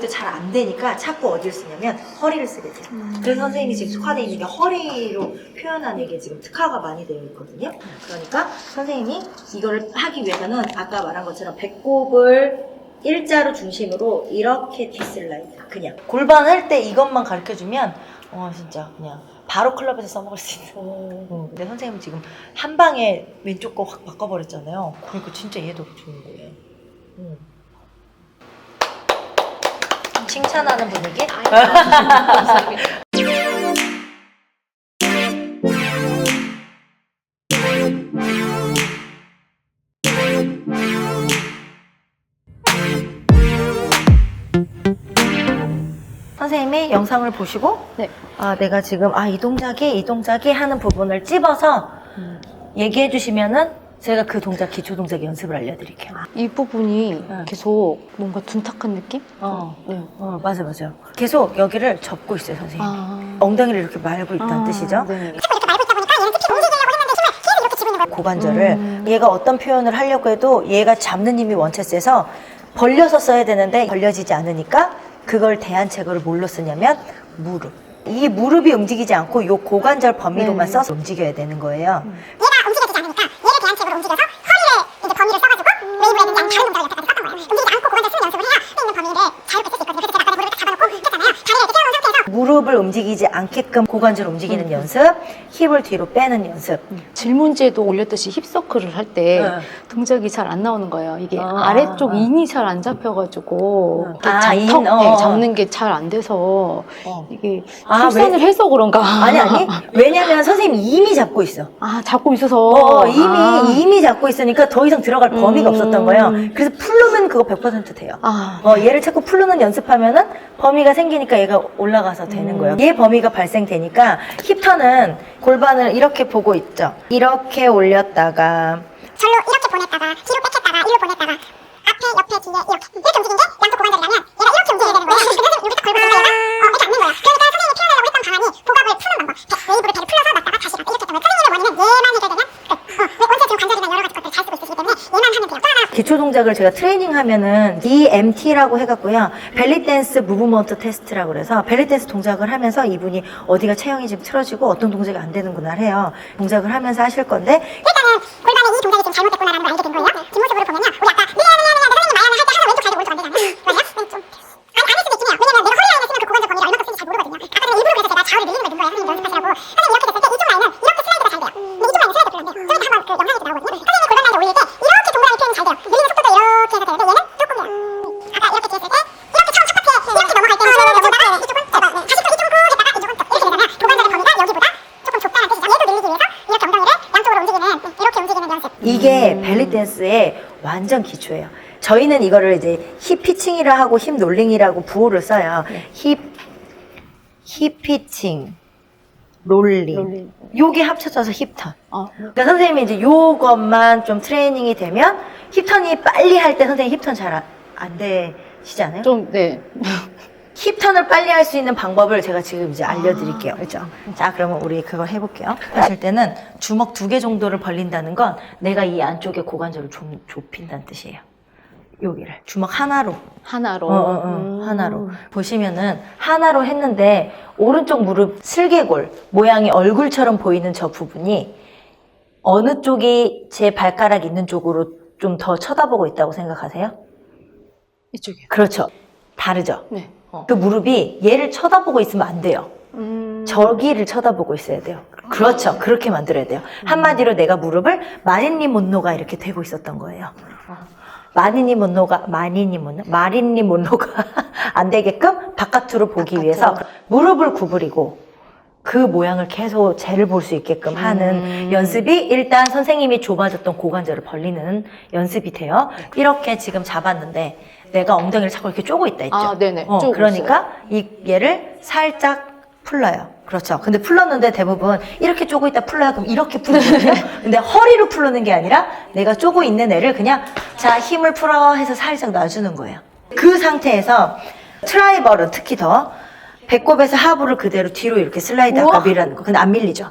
그것도 잘 안 되니까 자꾸 어디를 쓰냐면 허리를 쓰게 돼요. 그래서 선생님이 지금 특화되어 있는 게 허리로 표현하는 게 지금 특화가 많이 되어 있거든요. 그러니까 선생님이 이거를 하기 위해서는 아까 말한 것처럼 배꼽을 일자로 중심으로 이렇게 디슬라이드 그냥 골반 할 때 이것만 가르쳐주면 진짜 그냥 바로 클럽에서 써먹을 수 있는. 근데 선생님은 지금 한 방에 왼쪽 거 확 바꿔버렸잖아요. 그러니까 진짜 얘도 좋은 거예요. 칭찬하는 분위기? 선생님이 영상을 보시고 네. 내가 지금 이 동작이 하는 부분을 찝어서 얘기해 주시면은 제가 그 동작, 기초 동작 연습을 알려드릴게요. 이 부분이 계속 뭔가 둔탁한 느낌? 네. 맞아. 계속 여기를 접고 있어요, 선생님. 엉덩이를 이렇게 말고 있다는 뜻이죠. 네. 고관절을 얘가 어떤 표현을 하려고 해도 얘가 잡는 힘이 원체 세서 벌려서 써야 되는데 벌려지지 않으니까 그걸 대안책으로 뭘로 쓰냐면 무릎. 이 무릎이 움직이지 않고 요 고관절 범위로만 써서 움직여야 되는 거예요. 얘가 움직여지지 않으니까 얘를 대안책으로 움직여서 허리를 이제 범위를 써가지고 웨이브에 있는 다른 동작을 여태까지 썼던 거예요. 움직이지 않고 고관절 쓰는 연습을 해야 있는 범위를 자유롭게 쓸 수 있거든요. 그래서 제가 아까 무릎을 잡아놓고 했잖아요. 다리를 이렇게 세워놓은 상태에서 무릎을 움직이지 않게끔 고관절 움직이는 연습, 힙을 뒤로 빼는 연습. 질문지에도 올렸듯이 힙서클을 할 때 동작이 잘 안 나오는 거예요. 이게 아래쪽 인이 잘 안 잡혀가지고 잡는 게 잘 안 돼서 이게 출산을 해서 그런가? 아니 왜냐면 선생님이 이미 잡고 있어. 잡고 있어서 이미 잡고 있으니까 더 이상 들어갈 범위가 없었던 거예요. 그래서 풀르면 그거 100% 돼요. 얘를 자꾸 풀르는 연습하면은 범위가 생기니까 얘가 올라가서 되는 거예요. 얘 범위가 발생되니까 힙턴은 골반을 이렇게 보고 있죠. 이렇게 올렸다가 절로 이렇게 보냈다가 뒤로 뺏겼다가 일로 보냈다가 앞에 옆에 뒤에 이렇게 움직인 게 양쪽 고관절이라면 얘가 이렇게 움직여야 되는 거예요. 그래서 여기 딱 걸고 있어서 얘가 이렇게 앉는 거예요. 그러니까 선생님이 표현하려고 했던 방안이 복압을 푸는 방법. 웨이브로 배를 풀러서 놨다가 다시 이렇게 했던 거예요. 선생님의 원인은 얘만 해결되면 원체 지금 관절이나 여러 가지 것들을 잘 쓰고 있으시기 때문에 얘만 하면 돼요. 또 하나 기초 동작을 제가 트레이닝 하면은 DMT라고 해갖고요. 벨리 댄스 무브먼트 테스트라고 그래서 벨리 댄스 동작을 하면서 이분이 어디가 체형이 지금 틀어지고 어떤 동작이 안 되는구나 해요. 동작을 하면서 하실 건데 일단은 골반의 이 동작이 지금 잘못됐구나라는 걸 알게 된 거예요. 뒷모습으로 보면요. 우리 아까 선생님 말하는 할 때 하나 왼쪽 가야 되고 오른쪽 안 되잖아요. 맞아요? 왼쪽. 아닐 수도 있긴 해요. 왜냐면 내가 허리 라인에 쓰면 그 고관절 범위가 얼마큼 쓰는지 잘 모르거든요. 아까 전에 일부러 그래서 제가 좌우를 늘리는 걸 둔 거예요. 선생님 연습하시라고. 선생님 이렇게 됐을 때 이쪽 라인은 이렇게 슬라이드가 잘 돼요. 근데 이쪽 라인은 슬라이드 별로 안 돼요. 좀 이따 한번 그 영상이 이렇게 나오거든요. 선생님이 골반 라인을 올릴 때 이렇게 동그라미 표현이 잘 돼요. 늘리는 속도도 이렇게 해서 되는데 얘는 조금이에요. 아까 이렇게 뒤에 했을 때 이렇게 처음 첫 파트에 이렇게 넘어갈 때는 여기다가 이쪽은 짧아. 다시 또 이쪽은 꾹 했다가 이쪽은 또 이렇게 되잖아요. 고관절의 범위가 여기보다 조금 좁다는 뜻이죠. 얘도 늘리기 위해서 이렇게 엉덩이를 양쪽으로 움직이는 이렇게 움직이는 연습. 이게 벨리 댄스의 완전 기초예요. 저희는 이거를 이제 힙 피칭이라 하고 힙 롤링이라고 부호를 써요. 힙 피칭, 롤링. 요게 합쳐져서 힙턴. 그러니까 선생님이 이제 요것만 좀 트레이닝이 되면 힙턴이 빨리 할 때 선생님 힙턴 잘 안 되시지 않아요? 네. 힙턴을 빨리 할 수 있는 방법을 제가 지금 이제 알려드릴게요. 그렇죠? 자, 그러면 우리 그걸 해볼게요. 하실 때는 주먹 2개 정도를 벌린다는 건 내가 이 안쪽에 고관절을 좀 좁힌다는 뜻이에요. 여기를 주먹 하나로 하나로 보시면은 하나로 했는데 오른쪽 무릎 슬개골 모양이 얼굴처럼 보이는 저 부분이 어느 쪽이 제 발가락 있는 쪽으로 좀 더 쳐다보고 있다고 생각하세요? 이쪽이요. 그렇죠. 다르죠? 네. 그 무릎이 얘를 쳐다보고 있으면 안 돼요. 저기를 쳐다보고 있어야 돼요. 그렇죠. 그렇게 만들어야 돼요. 한마디로 내가 무릎을 마릴린 몬로가 이렇게 되고 있었던 거예요. 마릴린 몬로가 안 되게끔 바깥으로 보기 위해서 무릎을 구부리고 그 모양을 계속 쟤를 볼 수 있게끔 하는 연습이 일단 선생님이 좁아졌던 고관절을 벌리는 연습이 돼요. 이렇게 지금 잡았는데 내가 엉덩이를 자꾸 이렇게 쪼고 있다 했죠. 네네. 그러니까 얘를 살짝 풀러요. 그렇죠. 근데 풀렀는데 대부분 이렇게 쪼고 있다 풀러요. 그럼 이렇게 풀거든요. 근데 허리로 풀르는 게 아니라 내가 쪼고 있는 애를 그냥 자 힘을 풀어 해서 살짝 놔주는 거예요. 그 상태에서 트라이벌은 특히 더 배꼽에서 하부를 그대로 뒤로 이렇게 슬라이드 아까 밀라는 거. 근데 안 밀리죠.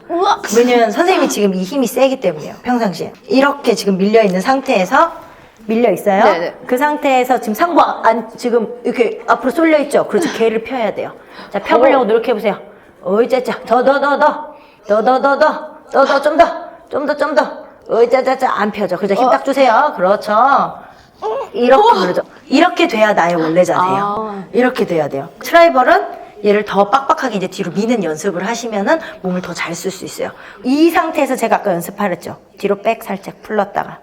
왜냐면 선생님이 지금 이 힘이 세기 때문이에요. 평상시에. 이렇게 지금 밀려있는 상태에서 밀려 있어요. 네네. 그 상태에서 지금 상부 지금 이렇게 앞으로 쏠려 있죠. 그렇죠. 개를 펴야 돼요. 자, 펴보려고 노력해 보세요. 어이 짜짜, 더, 좀 더. 어이 짜짜짜 안 펴져. 그죠. 힘 딱 주세요. 그렇죠. 이렇게 누르죠. 이렇게 돼야 나의 원래 자세예요. 이렇게 돼야 돼요. 트라이벌은 얘를 더 빡빡하게 이제 뒤로 미는 연습을 하시면은 몸을 더 잘 쓸 수 있어요. 이 상태에서 제가 아까 연습하랬죠. 뒤로 백 살짝 풀렀다가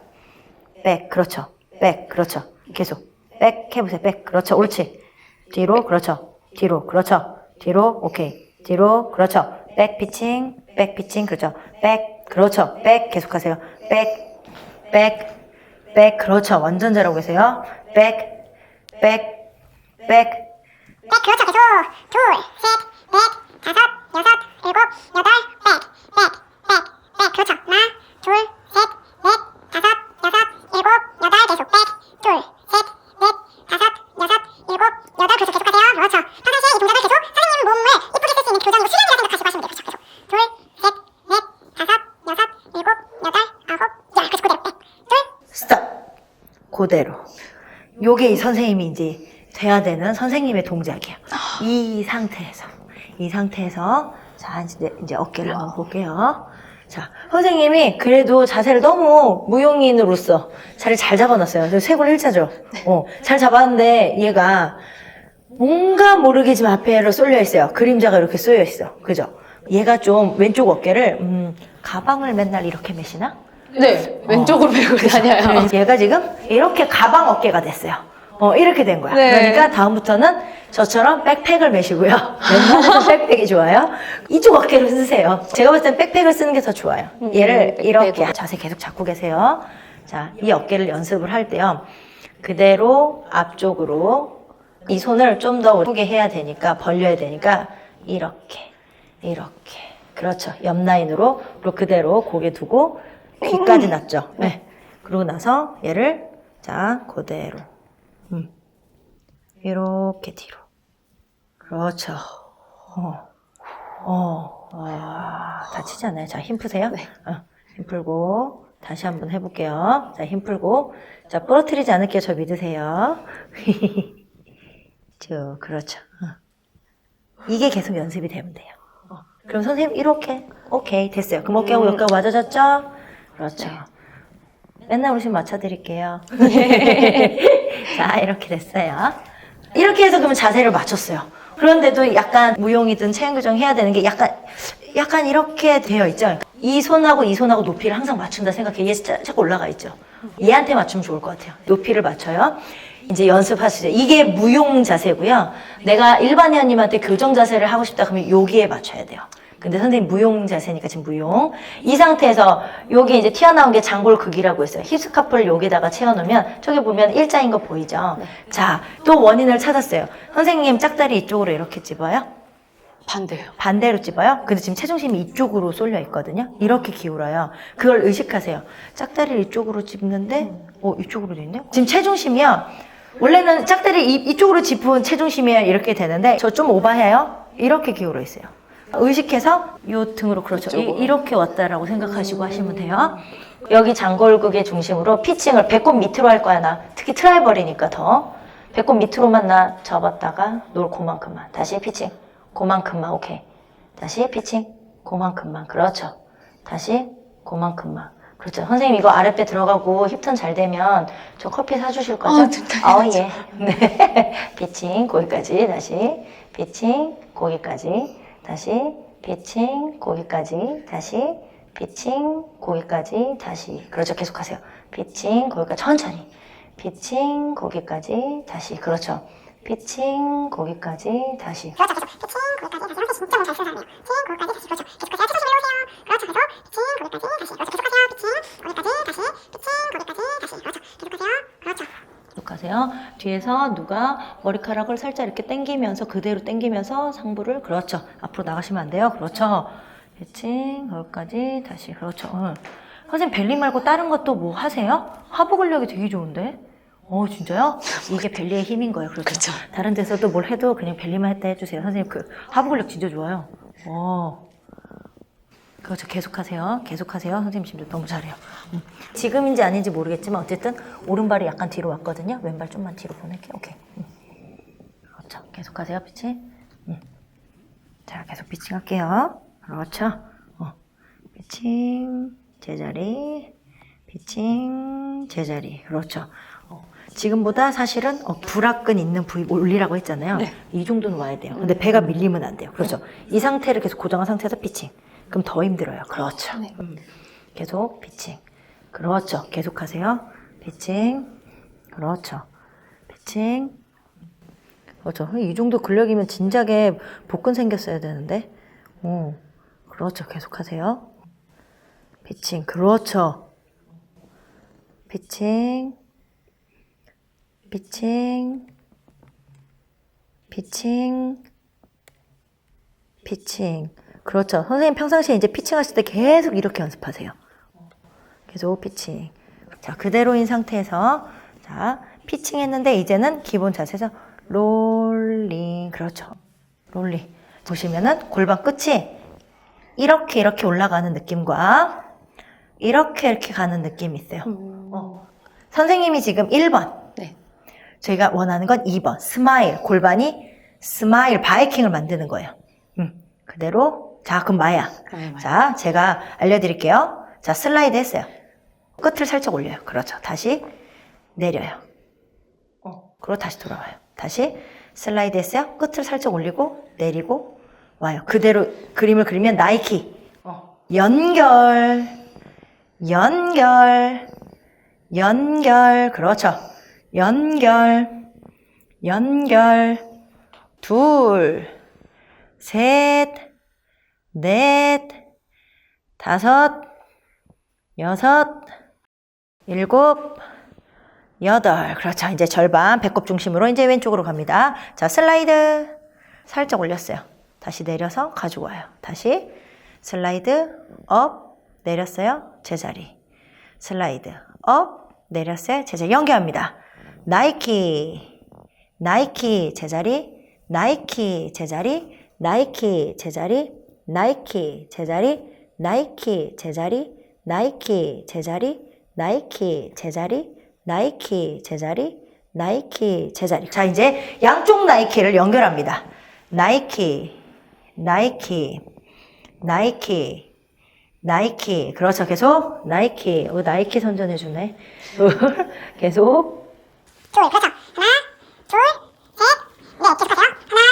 백, 그렇죠. 백, 그렇죠. 계속 백 해보세요. 백, 그렇죠. 옳지. 뒤로, 그렇죠. 뒤로, 그렇죠. 뒤로, 오케이. 뒤로, 그렇죠. 백 피칭, 그렇죠. 백, 그렇죠. 백 계속하세요. 백, 그렇죠. 완전 잘하고 계세요. 백, 그렇죠. 계속. 둘, 셋, 넷, 다섯, 여섯, 일곱, 여덟, 백. 그렇죠. 하나, 둘, 셋, 넷, 다섯, 여섯, 일곱, 여덟, 계속 백. 둘, 셋, 넷, 다섯, 여섯, 일곱, 여덟, 그렇죠. 계속하세요. 그렇죠. 평상시에 이 동작을 계속 선생님 몸을 이쁘게 쓸 수 있는 교정으로 수련이라 생각하시고 하시면 돼요. 그렇죠. 계속. 둘, 셋, 넷, 다섯, 여섯, 일곱, 여덟, 아홉, 열. 그렇죠. 그대로 백. 둘, 스탑. 그대로. 요게 이 선생님이 이제 돼야 되는 선생님의 동작이에요. 이 상태에서 자, 이제 어깨를 한번 볼게요. 자, 선생님이 그래도 자세를 너무 무용인으로서 자리를 잘 잡아놨어요. 쇄골 1차죠. 잘 잡았는데 얘가 뭔가 모르겠지만 앞에로 쏠려 있어요. 그림자가 이렇게 쏘여 있어. 그죠? 얘가 좀 왼쪽 어깨를 가방을 맨날 이렇게 메시나? 네, 왼쪽으로 메고 다녀요. 그래서 얘가 지금 이렇게 가방 어깨가 됐어요. 이렇게 된 거야. 네. 그러니까 다음부터는 저처럼 백팩을 메시고요. 웬만해서 백팩이 좋아요. 이쪽 어깨를 쓰세요. 제가 봤을 땐 백팩을 쓰는 게 더 좋아요. 얘를 이렇게 백팩으로. 자세 계속 잡고 계세요. 자, 이 어깨를 연습을 할 때요. 그대로 앞쪽으로 이 손을 좀 더 예쁘게 해야 되니까 벌려야 되니까 이렇게. 그렇죠. 옆 라인으로 그리고 그대로 고개 두고 귀까지 났죠. 네. 그러고 나서 얘를 자, 그대로. 이렇게 뒤로. 그렇죠. 다치지 않아요. 자, 힘 푸세요. 네. 힘 풀고, 다시 한번 해볼게요. 자, 힘 풀고. 자, 부러뜨리지 않을게요. 저 믿으세요. 그렇죠. 이게 계속 연습이 되면 돼요. 그럼 선생님, 이렇게. 오케이, 됐어요. 그럼 어깨하고 여기하고 맞아졌죠? 그렇죠. 맨날 우리 좀 맞춰드릴게요. 자, 이렇게 됐어요. 이렇게 해서 그러면 자세를 맞췄어요. 그런데도 약간 무용이든 체형교정 해야 되는 게 약간 이렇게 되어 있죠. 이 손하고 높이를 항상 맞춘다 생각해. 얘 자꾸 올라가 있죠. 얘한테 맞추면 좋을 것 같아요. 높이를 맞춰요. 이제 연습하시죠. 이게 무용 자세고요. 내가 일반 회원님한테 교정 자세를 하고 싶다 그러면 여기에 맞춰야 돼요. 근데 선생님 무용 자세니까 지금 무용. 이 상태에서 여기 이제 튀어나온 게 장골극이라고 했어요. 힙스카프를 여기다가 채워놓으면 저기 보면 일자인 거 보이죠? 네. 자, 또 원인을 찾았어요. 선생님 짝다리 이쪽으로 이렇게 집어요? 반대요. 반대로 집어요? 근데 지금 체중심이 이쪽으로 쏠려 있거든요? 이렇게 기울어요. 그걸 의식하세요. 짝다리를 이쪽으로 집는데, 이쪽으로 돼 있네요? 지금 체중심이요. 원래는 짝다리 이쪽으로 짚은 체중심이 이렇게 되는데, 저 좀 오버해요? 이렇게 기울어 있어요. 의식해서 요 등으로 그렇죠. 이렇게 왔다라고 생각하시고 하시면 돼요. 여기 장골극의 중심으로 피칭을 배꼽 밑으로 할 거야 나. 특히 트라이벌이니까 더. 배꼽 밑으로만 나 접었다가 놀 그만큼만. 다시 피칭. 그만큼만. 오케이. 다시 피칭. 그만큼만. 그렇죠. 다시 그만큼만. 그렇죠. 선생님 이거 아랫배 들어가고 힙턴 잘 되면 저 커피 사주실 거죠? 예. 네. 피칭 거기까지. 다시 피칭 거기까지. 다시 피칭 거기까지. 다시 피칭 거기까지. 다시. 그렇죠. 계속하세요. 피칭 거기까지. 천천히. 피칭 거기까지. 다시. 그렇죠. 피칭 거기까지. 다시. 그렇죠. 계속 피칭 거기까지. 다시 이렇게 진짜 잘 쓰는 사람이에요. 피칭 거기까지. 다시. 그렇죠. 계속하세요. 체중심 올라오세요. 그렇죠. 계속 피칭 거기까지. 다시. 그렇죠. 계속하세요. 피칭 거기까지. 다시. 피칭 거기까지. 다시. 그렇죠. 계속하세요. 그렇죠. 계속하세요. 뒤에서 누가 머리카락을 살짝 이렇게 당기면서 그대로 당기면서 상부를 그렇죠. 앞으로 나가시면 안 돼요. 그렇죠. 피칭 거기까지. 다시. 그렇죠. 선생님 벨리 말고 다른 것도 뭐 하세요? 하부 근력이 되게 좋은데? 진짜요? 이게 벨리의 힘인 거예요. 그렇죠. 다른 데서도 뭘 해도 그냥 벨리만 했다 해주세요. 선생님 그 하부 근력 진짜 좋아요. 그렇죠. 계속하세요. 계속하세요. 선생님 지금 너무 잘해요. 지금인지 아닌지 모르겠지만 어쨌든 오른발이 약간 뒤로 왔거든요. 왼발 좀만 뒤로 보낼게요. 오케이. 그렇죠. 계속하세요. 피칭. 자, 계속 피칭 할게요. 그렇죠. 피칭, 제자리, 피칭, 제자리. 그렇죠. 지금보다 사실은 불악근 있는 부위 올리라고 했잖아요. 네. 이 정도는 와야 돼요. 근데 배가 밀리면 안 돼요. 그렇죠. 이 상태를 계속 고정한 상태에서 피칭. 그럼 더 힘들어요. 그렇죠. 네. 계속 피칭. 그렇죠. 계속하세요. 피칭. 그렇죠. 피칭. 그렇죠. 이 정도 근력이면 진작에 복근 생겼어야 되는데. 그렇죠. 계속하세요. 피칭. 그렇죠. 피칭. 피칭. 피칭. 피칭. 그렇죠. 선생님 평상시에 이제 피칭 하실 때 계속 이렇게 연습하세요. 계속 피칭. 자, 그대로인 상태에서, 자, 피칭 했는데 이제는 기본 자세에서 롤링. 그렇죠. 롤링. 보시면은 골반 끝이 이렇게 올라가는 느낌과 이렇게 가는 느낌이 있어요. 선생님이 지금 1번. 네. 저희가 원하는 건 2번. 스마일. 골반이 스마일 바이킹을 만드는 거예요. 그대로. 자, 그럼 마야. 자, 제가 알려드릴게요. 자, 슬라이드 했어요. 끝을 살짝 올려요. 그렇죠. 다시 내려요. 그리고 다시 돌아와요. 다시 슬라이드 했어요. 끝을 살짝 올리고 내리고 와요. 그대로 그림을 그리면 나이키. 연결. 연결. 연결. 그렇죠. 연결. 연결. 둘. 셋. 넷, 다섯, 여섯, 일곱, 여덟. 그렇죠. 이제 절반 배꼽 중심으로 이제 왼쪽으로 갑니다. 자, 슬라이드 살짝 올렸어요. 다시 내려서 가지고 와요. 다시 슬라이드 업, 내렸어요. 제자리. 슬라이드 업, 내렸어요. 제자리. 연결합니다. 나이키, 나이키, 제자리, 나이키, 제자리, 나이키, 제자리, 나이키, 제자리, 나이키, 제자리, 나이키, 제자리, 나이키, 제자리, 나이키, 제자리, 나이키, 제자리. 자, 이제 양쪽 나이키를 연결합니다. 나이키, 나이키, 나이키, 나이키. 그렇죠. 계속 나이키. 나이키 선전해주네. 계속. 둘, 그렇죠. 하나, 둘, 셋, 넷. 계속하세요. 하나,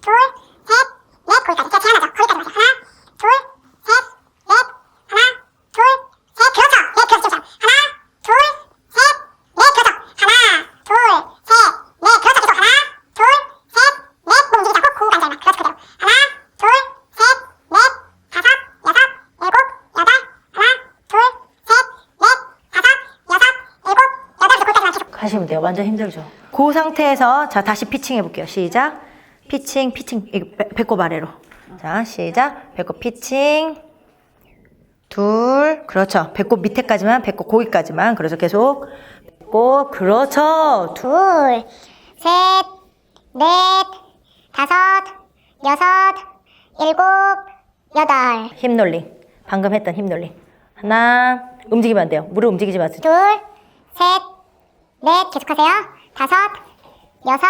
둘, 셋, 넷. 거기까지. 제가 제한하죠. 거기까지 가세요. 하나, 둘, 셋, 넷. 하나, 둘, 셋. 그렇죠. 네, 그렇죠. 좀 하나, 둘, 셋, 넷. 그렇죠. 하나, 둘, 셋, 넷. 그렇죠. 계속 하나, 둘, 셋, 넷. 몸 움직이지 않고 호흡 안 잘만. 그렇죠. 그대로. 하나, 둘, 셋, 넷. 다섯, 여섯, 일곱, 여덟. 하나, 둘, 셋, 넷. 다섯, 여섯, 일곱, 여덟. 그때까지만 계속. 하시면 돼요. 완전 힘들죠. 그 상태에서 자 다시 피칭 해볼게요. 시작. 피칭, 피칭. 이거 배꼽 아래로. 자, 시작. 배꼽 피칭. 둘. 그렇죠. 배꼽 밑에까지만, 배꼽 고기까지만. 그래서 계속. 배꼽. 그렇죠. 둘, 셋, 넷, 다섯, 여섯, 일곱, 여덟. 힙 롤링. 방금 했던 힙 롤링. 하나. 움직이면 안 돼요. 무릎 움직이지 마세요. 둘, 셋, 넷. 계속하세요. 다섯, 여섯,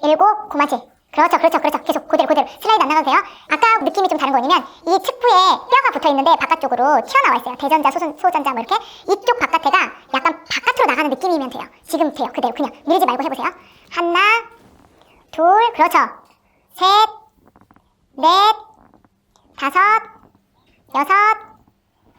일곱, 그만치. 그렇죠, 그렇죠, 그렇죠. 계속 그대로, 그대로. 슬라이드 안 나가도 돼요. 아까 느낌이 좀 다른 거냐면 이 측부에 뼈가 붙어 있는데 바깥쪽으로 튀어나와 있어요. 대전자, 소전자 뭐 이렇게. 이쪽 바깥에가 약간 바깥으로 나가는 느낌이면 돼요. 지금 돼요. 그대로 그냥 밀지 말고 해보세요. 하나, 둘, 그렇죠. 셋, 넷, 다섯, 여섯,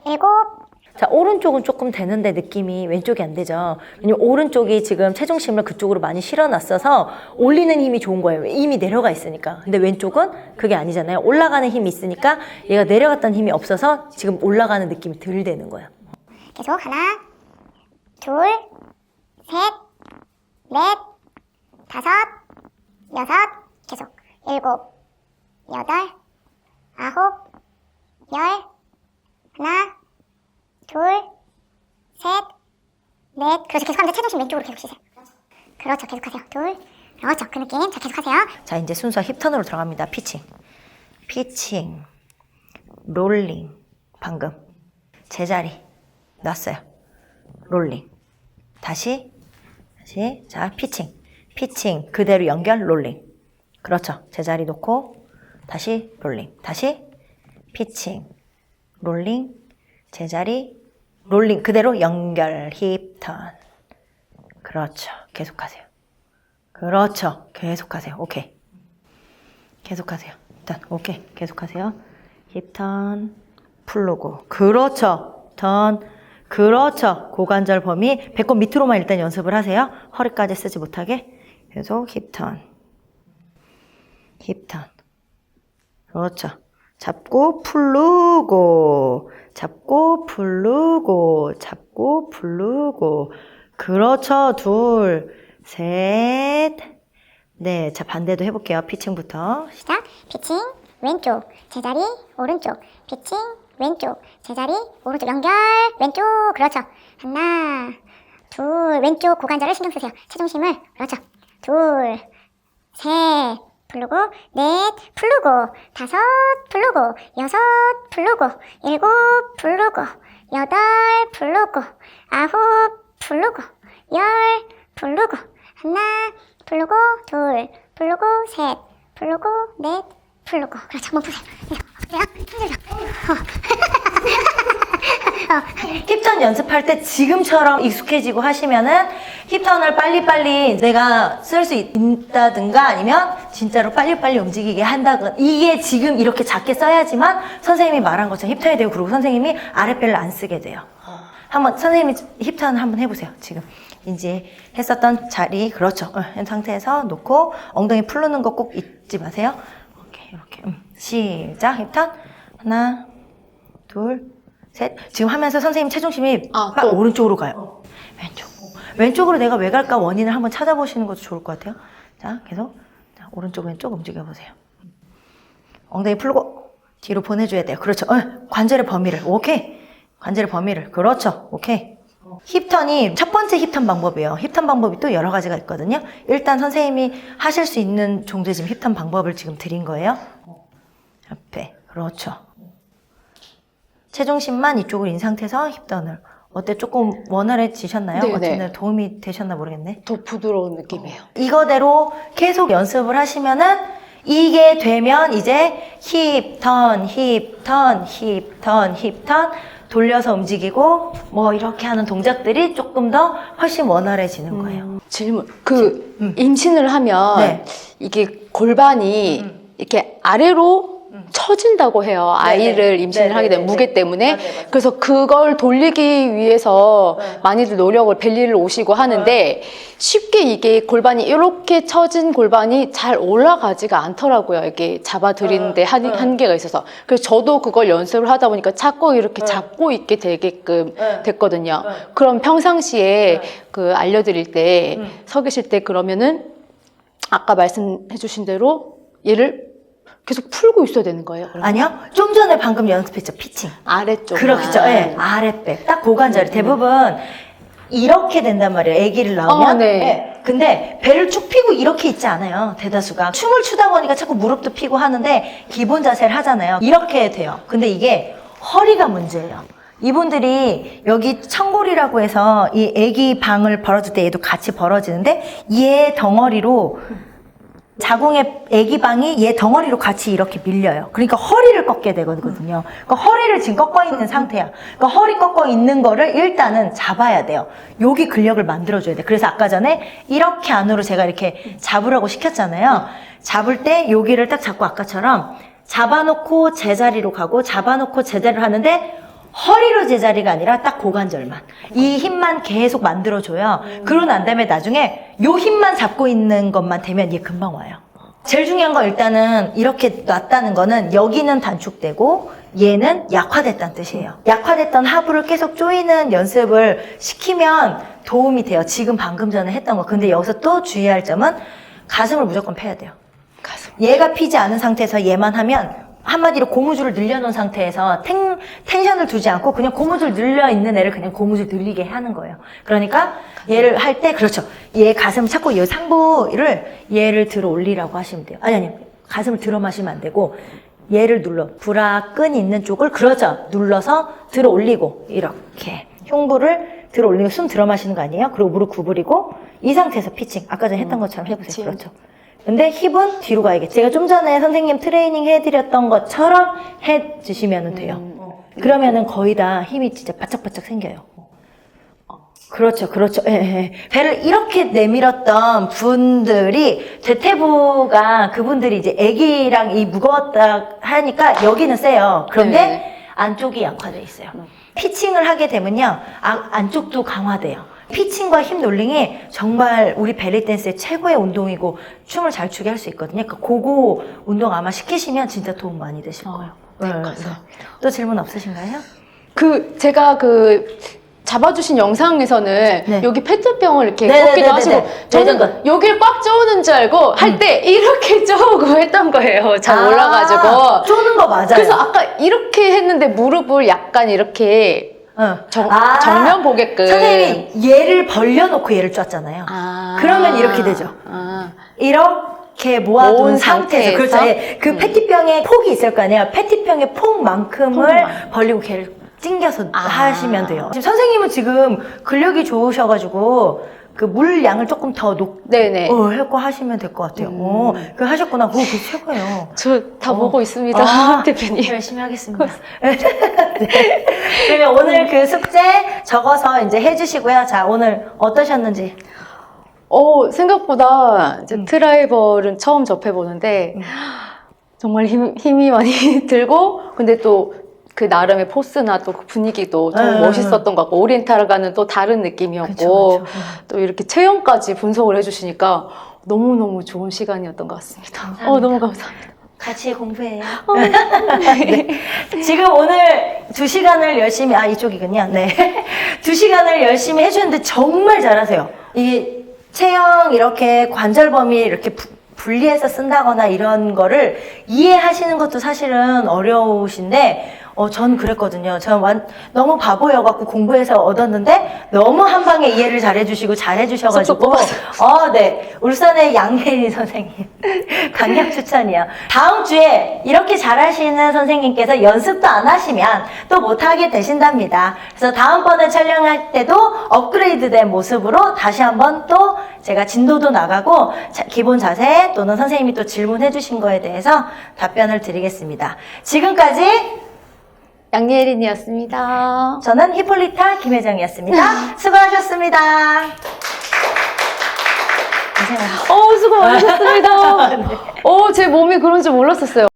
일곱. 자, 오른쪽은 조금 되는데 느낌이 왼쪽이 안 되죠. 왜냐면 오른쪽이 지금 체중심을 그쪽으로 많이 실어놨어서 올리는 힘이 좋은 거예요. 이미 내려가 있으니까. 근데 왼쪽은 그게 아니잖아요. 올라가는 힘이 있으니까 얘가 내려갔다는 힘이 없어서 지금 올라가는 느낌이 덜 되는 거예요. 계속 하나, 둘, 셋, 넷, 다섯, 여섯, 계속 일곱, 여덟, 아홉, 열, 하나, 둘, 셋, 넷. 그렇죠. 계속하면서 체중심 왼쪽으로 계속 쉬세요. 그렇죠. 계속하세요. 둘. 그렇죠. 그 느낌. 자, 계속하세요. 자, 이제 순서 힙턴으로 들어갑니다. 피칭. 피칭. 롤링. 방금 제자리 놨어요. 롤링. 다시 자 피칭 그대로 연결 롤링. 그렇죠. 제자리 놓고 다시 롤링. 다시 피칭 롤링 제자리 롤링 그대로 연결 힙턴. 그렇죠. 계속하세요. 그렇죠. 계속하세요. 오케이. 계속하세요. 일단 오케이. 계속하세요. 힙턴 풀로고. 그렇죠. 턴. 그렇죠. 고관절 범위 배꼽 밑으로만 일단 연습을 하세요. 허리까지 쓰지 못하게. 계속 힙턴. 그렇죠. 잡고 풀르고. 잡고 풀르고. 그렇죠. 둘, 셋, 넷. 자, 반대도 해볼게요. 피칭부터. 시작. 피칭 왼쪽 제자리 오른쪽 피칭 왼쪽 제자리 오른쪽 연결 왼쪽. 그렇죠. 하나 둘 왼쪽 고관절을 신경 쓰세요. 체중심을. 그렇죠. 둘 셋 풀르고 넷 풀르고 다섯 풀르고 여섯 풀르고 일곱 풀르고 여덟 풀르고 아홉 풀르고 열 풀르고 하나 풀르고 둘 풀르고 셋 풀르고 넷 풀르고. 그렇죠. 몸 푸세요. 힙턴 연습할 때 지금처럼 익숙해지고 하시면은 힙턴을 빨리빨리 내가 쓸 수 있다든가 아니면 진짜로 빨리빨리 움직이게 한다든가. 이게 지금 이렇게 작게 써야지만 선생님이 말한 것처럼 힙턴이 되고, 그리고 선생님이 아랫배를 안 쓰게 돼요. 한번 선생님이 힙턴 한번 해보세요. 지금 이제 했었던 자리. 그렇죠. 한 상태에서 놓고 엉덩이 풀르는 거 꼭 잊지 마세요. 오케이, 이렇게. 시작. 힙턴. 하나, 둘, 셋. 지금 하면서 선생님 체중심이 막 오른쪽으로 가요. 왼쪽으로 내가 왜 갈까 원인을 한번 찾아보시는 것도 좋을 것 같아요. 자, 계속. 자, 오른쪽 왼쪽 움직여보세요. 엉덩이 풀고 뒤로 보내줘야 돼요. 그렇죠. 관절의 범위를. 오케이. 관절의 범위를. 그렇죠. 오케이. 힙턴이 첫 번째 힙턴 방법이에요. 힙턴 방법이 또 여러 가지가 있거든요. 일단 선생님이 하실 수 있는 정도의 지금 힙턴 방법을 지금 드린 거예요. 옆에. 그렇죠. 체중심만 이쪽으로 인 상태에서 힙턴을. 어때? 조금 원활해지셨나요? 네네. 어쨌든 도움이 되셨나 모르겠네. 더 부드러운 느낌이에요. 이거대로 계속 연습을 하시면은 이게 되면 이제 힙턴 돌려서 움직이고 뭐 이렇게 하는 동작들이 조금 더 훨씬 원활해지는 거예요. 질문. 임신을 하면 네. 이게 골반이 이렇게 아래로 처진다고 해요. 아이를 임신을 하게 되면 무게 때문에. 맞아요. 그래서 그걸 돌리기 위해서 많이들 노력을 벨리를 오시고 하는데 쉽게 이게 골반이 이렇게 처진 골반이 잘 올라가지가 않더라고요. 이게 잡아들이는데 한계가 있어서. 그래서 저도 그걸 연습을 하다 보니까 자꾸 이렇게 잡고 있게 되게끔 됐거든요. 그럼 평상시에 그 알려드릴 때 서 계실 때 그러면은 아까 말씀해 주신 대로 얘를 계속 풀고 있어야 되는 거예요? 그러면? 아니요. 좀 전에 방금 연습했죠. 피칭. 아래쪽. 그렇죠. 예. 아랫배. 딱 고관절이 대부분 이렇게 된단 말이에요. 아기를 낳으면. 네. 예. 근데 배를 쭉 펴고 이렇게 있지 않아요. 대다수가. 춤을 추다 보니까 자꾸 무릎도 펴고 하는데 기본 자세를 하잖아요. 이렇게 돼요. 근데 이게 허리가 문제예요. 이분들이 여기 청골이라고 해서 이 아기 방을 벌어질 때 얘도 같이 벌어지는데 얘 덩어리로 자궁의 아기 방이 얘 덩어리로 같이 이렇게 밀려요. 그러니까 허리를 꺾게 되거든요. 그러니까 허리를 지금 꺾어 있는 상태야. 그러니까 허리 꺾어 있는 거를 일단은 잡아야 돼요. 여기 근력을 만들어줘야 돼. 그래서 아까 전에 이렇게 안으로 제가 이렇게 잡으라고 시켰잖아요. 잡을 때 여기를 딱 잡고 아까처럼 잡아놓고 제자리로 가고 잡아놓고 제자리로 하는데 허리로 제자리가 아니라 딱 고관절만. 이 힘만 계속 만들어줘요. 그러고 난 다음에 나중에 요 힘만 잡고 있는 것만 되면 얘 금방 와요. 제일 중요한 건 일단은 이렇게 놨다는 거는 여기는 단축되고 얘는 약화됐다는 뜻이에요. 약화됐던 하부를 계속 조이는 연습을 시키면 도움이 돼요. 지금 방금 전에 했던 거. 근데 여기서 또 주의할 점은 가슴을 무조건 펴야 돼요. 가슴. 얘가 피지 않은 상태에서 얘만 하면 한마디로 고무줄을 늘려놓은 상태에서 텐션을 두지 않고 그냥 고무줄 늘려있는 애를 그냥 고무줄 늘리게 하는 거예요. 그러니까 얘를 할 때 그렇죠. 얘 가슴을 찾고 이 상부를 얘를 들어 올리라고 하시면 돼요. 아니 가슴을 들어 마시면 안 되고 얘를 눌러. 브라 끈 있는 쪽을 그러죠. 눌러서 들어 올리고 이렇게 흉부를 들어 올리고 숨 들어 마시는 거 아니에요? 그리고 무릎 구부리고 이 상태에서 피칭. 아까 전에 했던 것처럼 해보세요. 그렇죠. 근데 힙은 뒤로 가야겠죠. 제가 좀 전에 선생님 트레이닝 해드렸던 것처럼 해주시면 돼요. 그러면은 거의 다 힘이 진짜 바짝바짝 생겨요. 그렇죠, 그렇죠. 예, 예. 배를 이렇게 내밀었던 분들이 대퇴부가 그분들이 이제 아기랑 이 무거웠다 하니까 여기는 세요. 그런데 네. 안쪽이 약화돼 있어요. 피칭을 하게 되면요, 안쪽도 강화돼요. 피칭과 힙 롤링이 정말 우리 벨리 댄스의 최고의 운동이고 춤을 잘 추게 할 수 있거든요. 그러니까 그거 운동 아마 시키시면 진짜 도움 많이 되실 거예요. 네, 그래서 감사합니다. 또 질문 없으신가요? 제가 잡아주신 영상에서는 네. 여기 페트병을 이렇게 네네네네네. 꺾기도 하시고 저는 네네네. 여기를 꽉 조는 줄 알고 할 때 이렇게 쪼고 했던 거예요. 잘 몰라가지고. 쪼는 거 맞아요. 그래서 아까 이렇게 했는데 무릎을 약간 이렇게 정면 보게끔. 선생님이 얘를 벌려놓고 얘를 쪘잖아요. 그러면 이렇게 되죠. 이렇게 모아둔 모은 상태에서. 그렇죠. 예. 그 페티병에 폭이 있을 거 아니에요. 페티병의 폭만큼을 벌리고 걔를 찡겨서 하시면 돼요. 지금 선생님은 지금 근력이 좋으셔가지고 그 물 양을 조금 더 네네. 하고 하시면 될 것 같아요. 그거 하셨구나. 그거 최고예요. 저 다 보고 있습니다, 대표님. 열심히 하겠습니다. 네. 그러면 오늘 그 숙제 적어서 이제 해주시고요. 자, 오늘 어떠셨는지. 생각보다 이제 트라이벌은 처음 접해보는데 정말 힘이 많이 들고, 근데 또 그 나름의 포스나 또 그 분위기도 좀 멋있었던 것 같고, 오리엔탈과는 또 다른 느낌이었고, 그쵸. 또 이렇게 체형까지 분석을 해주시니까 너무너무 좋은 시간이었던 것 같습니다. 감사합니다. 너무 감사합니다. 같이 공부해요. 네. 지금 오늘 2시간을 열심히, 이쪽이군요. 네. 2시간을 열심히 해주는데 정말 잘하세요. 이게 체형 이렇게 관절 범위 이렇게 분리해서 쓴다거나 이런 거를 이해하시는 것도 사실은 어려우신데, 전 그랬거든요. 전 너무 바보여갖고 공부해서 얻었는데, 너무 한 방에 이해를 잘해주시고, 잘해주셔가지고. 네. 울산의 양혜린 선생님. 강력 추천이요. 다음 주에 이렇게 잘하시는 선생님께서 연습도 안 하시면 또 못하게 되신답니다. 그래서 다음번에 촬영할 때도 업그레이드된 모습으로 다시 한번 또 제가 진도도 나가고 기본 자세 또는 선생님이 또 질문해 주신 거에 대해서 답변을 드리겠습니다. 지금까지 양예린이었습니다. 저는 히폴리타 김혜정이었습니다. 수고하셨습니다. 수고 많으셨습니다. 제 몸이 그런 줄 몰랐었어요.